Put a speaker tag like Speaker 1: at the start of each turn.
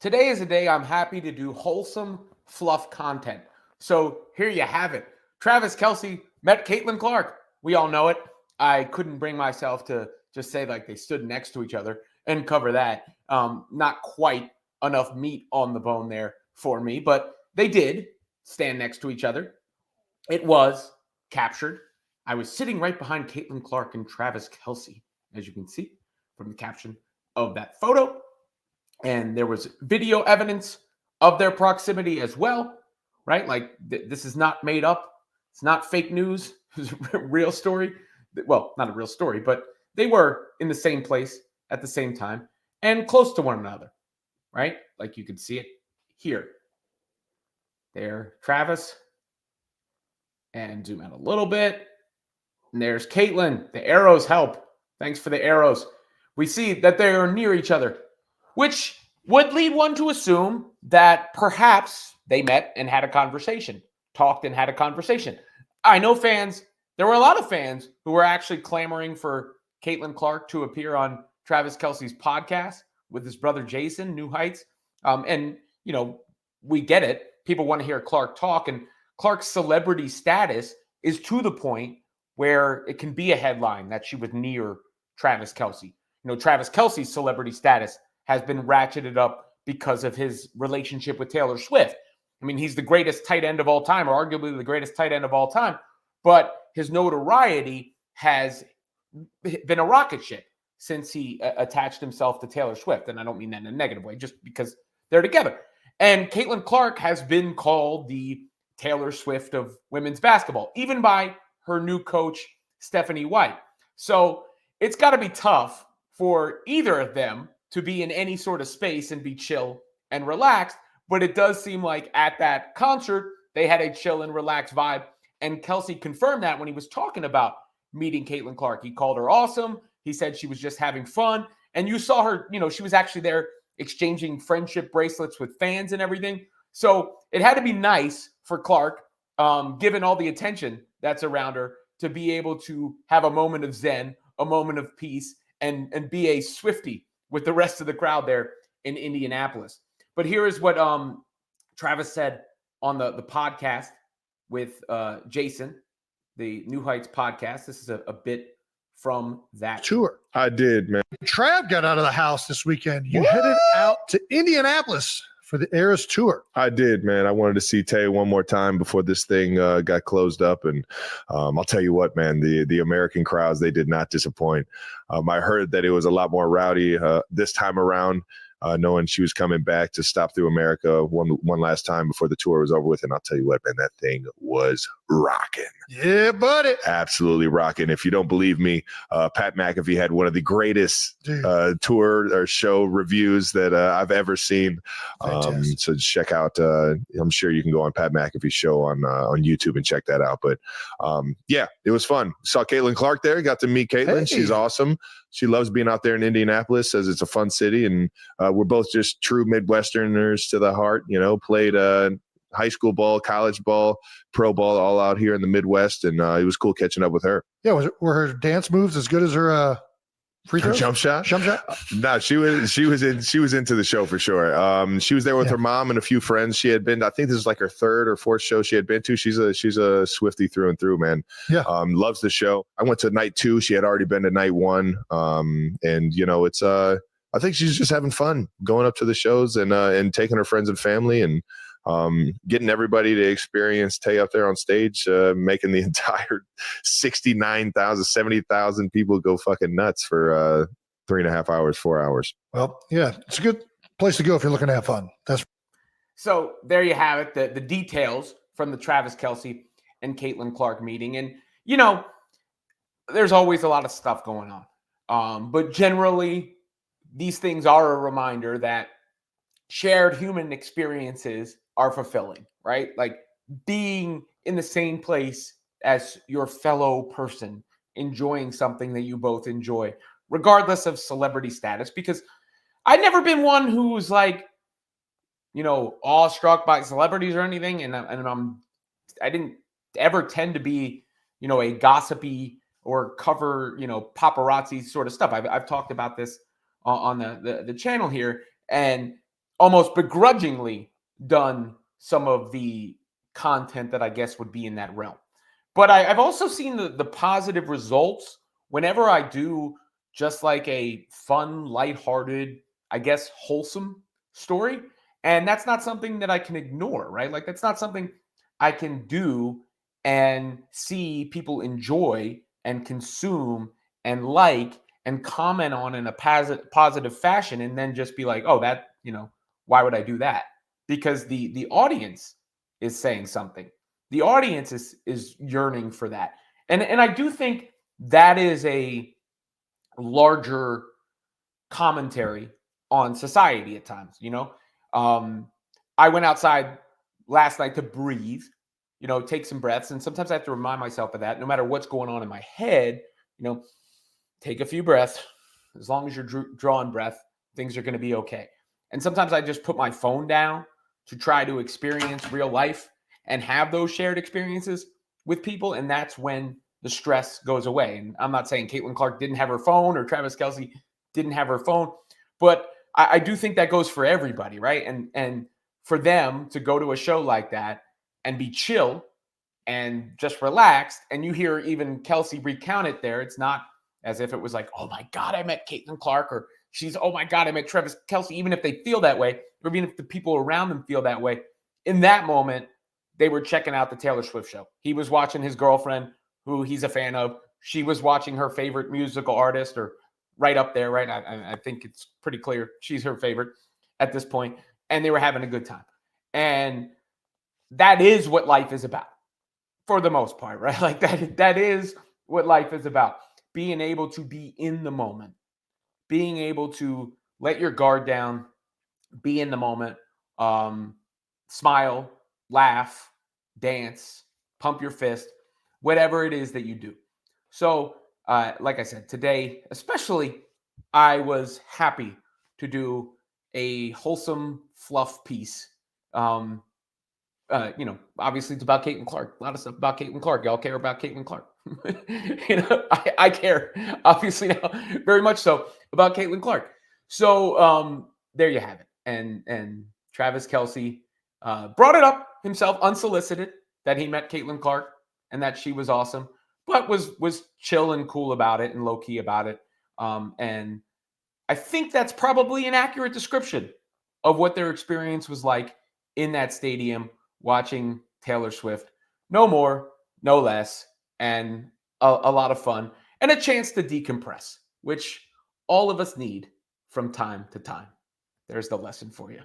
Speaker 1: Today is a day I'm happy to do wholesome fluff content. So here you have it. Travis Kelce met Caitlin Clark. We all know it. I couldn't bring myself to just say like they stood next to each other and cover that. Not quite enough meat on the bone there for me, but they did stand next to each other. It was captured. I was sitting right behind Caitlin Clark and Travis Kelce, as you can see from the caption of that photo. And there was video evidence of their proximity as well, right? Like this is not made up. It's not fake news. It's a real story. Well, not a real story, but they were in the same place at the same time and close to one another, right? Like you could see it here. There, Travis. And zoom out a little bit. And there's Caitlin. The arrows help. Thanks for the arrows. We see that they are near each other, which would lead one to assume that perhaps they met and had a conversation, talked and had a conversation. I know fans, there were a lot of fans who were actually clamoring for Caitlin Clark to appear on Travis Kelce's podcast with his brother Jason, New Heights. And, you know, we get it. People want to hear Clark talk, and Clark's celebrity status is to the point where it can be a headline that she was near Travis Kelce. You know, Travis Kelce's celebrity status has been ratcheted up because of his relationship with Taylor Swift. I mean, he's the greatest tight end of all time, or arguably the greatest tight end of all time, but his notoriety has been a rocket ship since he attached himself to Taylor Swift. And I don't mean that in a negative way, just because they're together. And Caitlin Clark has been called the Taylor Swift of women's basketball, even by her new coach, Stephanie White. So it's got to be tough for either of them to be in any sort of space and be chill and relaxed. But it does seem like at that concert, they had a chill and relaxed vibe. And Kelce confirmed that when he was talking about meeting Caitlin Clark. He called her awesome. He said she was just having fun. And you saw her, you know, she was actually there exchanging friendship bracelets with fans and everything. So it had to be nice for Clark, given all the attention that's around her, to be able to have a moment of zen, a moment of peace, and be a Swiftie with the rest of the crowd there in Indianapolis. But here is what Travis said on the podcast with Jason, the New Heights podcast. This is a bit from that
Speaker 2: tour.
Speaker 3: I did, man.
Speaker 2: Trav got out of the house this weekend. You headed out to Indianapolis for the Eras tour.
Speaker 3: I did, man. I wanted to see Tay one more time before this thing got closed up. And I'll tell you what, man, the American crowds, they did not disappoint. I heard that it was a lot more rowdy this time around, knowing she was coming back to stop through America one last time before the tour was over with. And I'll tell you what, man, that thing was rocking.
Speaker 2: Yeah, buddy.
Speaker 3: Absolutely rocking. If you don't believe me, Pat McAfee had one of the greatest tour or show reviews that I've ever seen. So check out, I'm sure you can go on Pat McAfee's show on YouTube and check that out. But yeah, it was fun. Saw Caitlin Clark there. Got to meet Caitlin. Hey. She's awesome. She loves being out there in Indianapolis, says it's a fun city. And we're both just true Midwesterners to the heart, you know, played high school ball, college ball, pro ball, all out here in the Midwest. And it was cool catching up with her.
Speaker 2: Yeah. Were her dance moves as good as her free throws?
Speaker 3: Jump shot?
Speaker 2: Jump shot?
Speaker 3: No, she was into the show for sure. She was there with her mom and a few friends. She had been, I think this is like her third or fourth show she had been to. She's a Swiftie through and through, man.
Speaker 2: Yeah.
Speaker 3: Loves the show. I went to night 2. She had already been to night 1. And you know, it's I think she's just having fun going up to the shows and taking her friends and family and getting everybody to experience Tay up there on stage, making the entire 69,000, 70,000 people go fucking nuts for 3.5 hours, 4 hours.
Speaker 2: Well, yeah, it's a good place to go if you're looking to have fun.
Speaker 1: So there you have it, the details from the Travis Kelce and Caitlin Clark meeting. And, you know, there's always a lot of stuff going on. But generally, these things are a reminder that shared human experiences are fulfilling, right? Like being in the same place as your fellow person, enjoying something that you both enjoy, regardless of celebrity status. Because I've never been one who's like, you know, awestruck by celebrities or anything. And I didn't ever tend to be, you know, a gossipy or cover, you know, paparazzi sort of stuff. I've talked about this on the channel here. And almost begrudgingly done some of the content that I guess would be in that realm. But I've also seen the positive results whenever I do just like a fun, lighthearted, I guess wholesome story. And that's not something that I can ignore, right? Like that's not something I can do and see people enjoy and consume and like and comment on in a positive fashion and then just be like, oh, that, why would I do that? Because the audience is saying something. The audience is yearning for that. And I do think that is a larger commentary on society at times. I went outside last night to breathe, take some breaths. And sometimes I have to remind myself of that no matter what's going on in my head, take a few breaths. As long as you're drawing breath, things are going to be okay. And sometimes I just put my phone down to try to experience real life and have those shared experiences with people. And that's when the stress goes away. And I'm not saying Caitlin Clark didn't have her phone or Travis Kelce didn't have her phone, but I do think that goes for everybody, right? And for them to go to a show like that and be chill and just relaxed, and you hear even Kelce recount it there, it's not as if it was like, oh my God, I met Caitlin Clark, or oh my God, I met Travis Kelce. Even if they feel that way, or even if the people around them feel that way, in that moment, they were checking out the Taylor Swift show. He was watching his girlfriend, who he's a fan of. She was watching her favorite musical artist, or right up there, right? I think it's pretty clear she's her favorite at this point, and they were having a good time. And that is what life is about, for the most part, right? Like that is what life is about. Being able to be in the moment, being able to let your guard down, be in the moment, smile, laugh, dance, pump your fist, whatever it is that you do. So, like I said, today, especially, I was happy to do a wholesome fluff piece. Obviously it's about Caitlin Clark. A lot of stuff about Caitlin Clark. Y'all care about Caitlin Clark. I care, obviously now, very much so about Caitlin Clark. So there you have it. And Travis Kelce brought it up himself, unsolicited, that he met Caitlin Clark and that she was awesome, but was chill and cool about it and low key about it. And I think that's probably an accurate description of what their experience was like in that stadium watching Taylor Swift. No more, no less, and a lot of fun and a chance to decompress, which all of us need from time to time. There's the lesson for you.